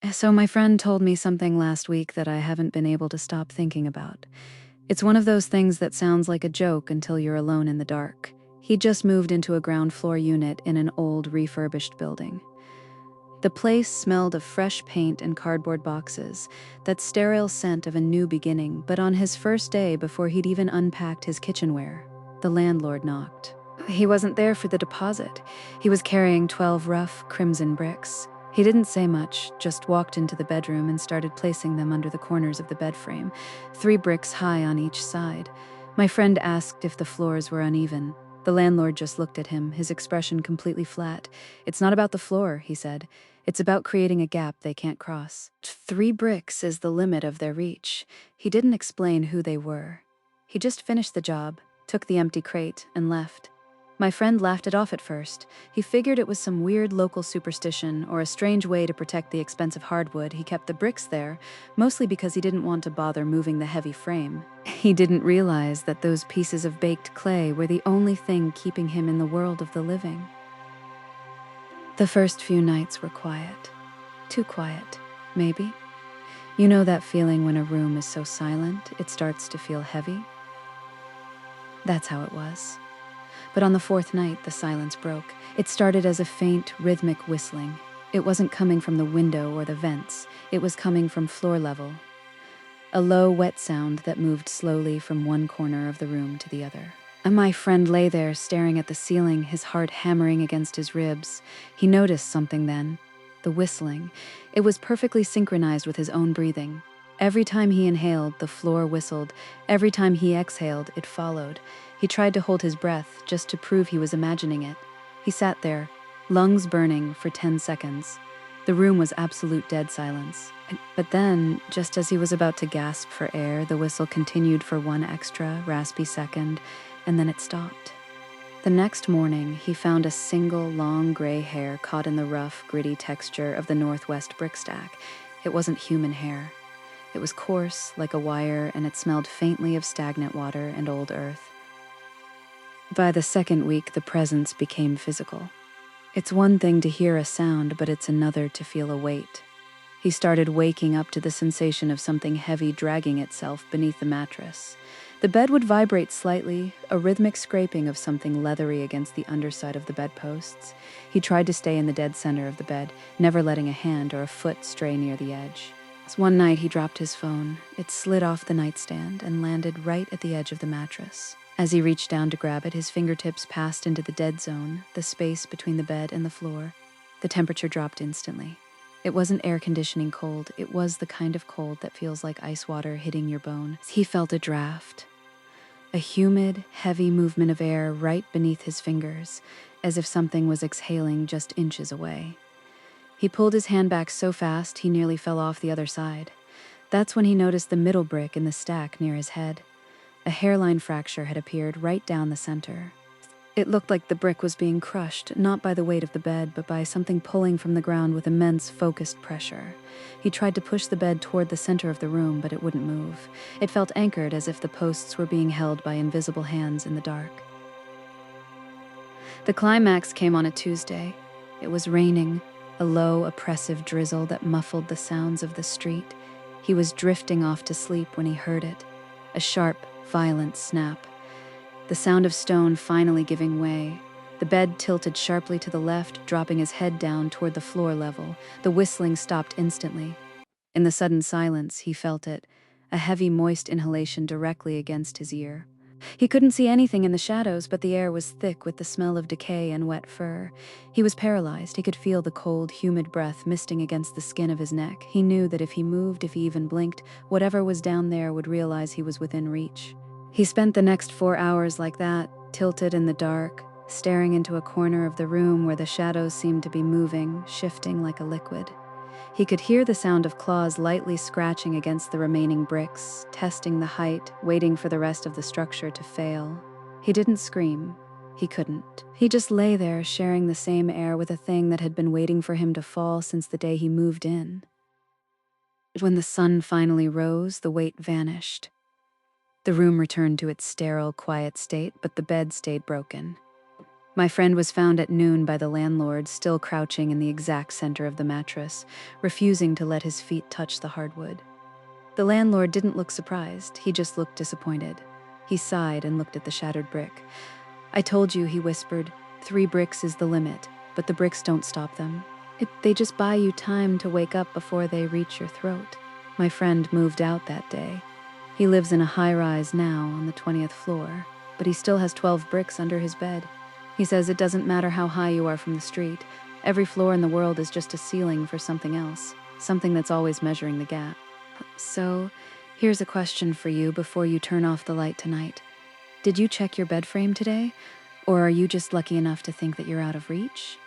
So my friend told me something last week that I haven't been able to stop thinking about. It's one of those things that sounds like a joke until you're alone in the dark. He just moved into a ground floor unit in an old, refurbished building. The place smelled of fresh paint and cardboard boxes, that sterile scent of a new beginning, but on his first day, before he'd even unpacked his kitchenware, the landlord knocked. He wasn't there for the deposit. He was carrying 12 rough, crimson bricks. He didn't say much, just walked into the bedroom and started placing them under the corners of the bedframe, 3 bricks high on each side. My friend asked if the floors were uneven. The landlord just looked at him, his expression completely flat. "It's not about the floor," he said. "It's about creating a gap they can't cross. 3 bricks is the limit of their reach." He didn't explain who they were. He just finished the job, took the empty crate, and left. My friend laughed it off at first. He figured it was some weird local superstition or a strange way to protect the expensive hardwood. He kept the bricks there, mostly because he didn't want to bother moving the heavy frame. He didn't realize that those pieces of baked clay were the only thing keeping him in the world of the living. The first few nights were quiet. Too quiet, maybe. You know that feeling when a room is so silent, it starts to feel heavy? That's how it was. But on the 4th night, the silence broke. It started as a faint, rhythmic whistling. It wasn't coming from the window or the vents. It was coming from floor level. A low, wet sound that moved slowly from one corner of the room to the other. And my friend lay there, staring at the ceiling, his heart hammering against his ribs. He noticed something then. The whistling. It was perfectly synchronized with his own breathing. Every time he inhaled, the floor whistled. Every time he exhaled, it followed. He tried to hold his breath, just to prove he was imagining it. He sat there, lungs burning, for 10 seconds. The room was absolute dead silence. But then, just as he was about to gasp for air, the whistle continued for one extra, raspy second, and then it stopped. The next morning, he found a single long gray hair caught in the rough, gritty texture of the northwest brick stack. It wasn't human hair. It was coarse, like a wire, and it smelled faintly of stagnant water and old earth. By the second week, the presence became physical. It's one thing to hear a sound, but it's another to feel a weight. He started waking up to the sensation of something heavy dragging itself beneath the mattress. The bed would vibrate slightly, a rhythmic scraping of something leathery against the underside of the bedposts. He tried to stay in the dead center of the bed, never letting a hand or a foot stray near the edge. One night he dropped his phone. It slid off the nightstand and landed right at the edge of the mattress. As he reached down to grab it, his fingertips passed into the dead zone, the space between the bed and the floor. The temperature dropped instantly. It wasn't air conditioning cold, it was the kind of cold that feels like ice water hitting your bone. He felt a draft. A humid, heavy movement of air right beneath his fingers, as if something was exhaling just inches away. He pulled his hand back so fast he nearly fell off the other side. That's when he noticed the middle brick in the stack near his head. A hairline fracture had appeared right down the center. It looked like the brick was being crushed, not by the weight of the bed, but by something pulling from the ground with immense, focused pressure. He tried to push the bed toward the center of the room, but it wouldn't move. It felt anchored, as if the posts were being held by invisible hands in the dark. The climax came on a Tuesday. It was raining, a low, oppressive drizzle that muffled the sounds of the street. He was drifting off to sleep when he heard it. A sharp, violent snap. The sound of stone finally giving way. The bed tilted sharply to the left, dropping his head down toward the floor level. The whistling stopped instantly. In the sudden silence, he felt it, a heavy, moist inhalation directly against his ear. He couldn't see anything in the shadows, but the air was thick with the smell of decay and wet fur. He was paralyzed. He could feel the cold, humid breath misting against the skin of his neck. He knew that if he moved, if he even blinked, whatever was down there would realize he was within reach. He spent the next 4 hours like that, tilted in the dark, staring into a corner of the room where the shadows seemed to be moving, shifting like a liquid. He could hear the sound of claws lightly scratching against the remaining bricks, testing the height, waiting for the rest of the structure to fail. He didn't scream. He couldn't. He just lay there, sharing the same air with a thing that had been waiting for him to fall since the day he moved in. When the sun finally rose, the weight vanished. The room returned to its sterile, quiet state, but the bed stayed broken. My friend was found at noon by the landlord, still crouching in the exact center of the mattress, refusing to let his feet touch the hardwood. The landlord didn't look surprised, he just looked disappointed. He sighed and looked at the shattered brick. "I told you," he whispered, "3 bricks is the limit, but the bricks don't stop them. They just buy you time to wake up before they reach your throat." My friend moved out that day. He lives in a high-rise now on the 20th floor, but he still has 12 bricks under his bed. He says it doesn't matter how high you are from the street. Every floor in the world is just a ceiling for something else, something that's always measuring the gap. So, here's a question for you before you turn off the light tonight. Did you check your bed frame today? Or are you just lucky enough to think that you're out of reach?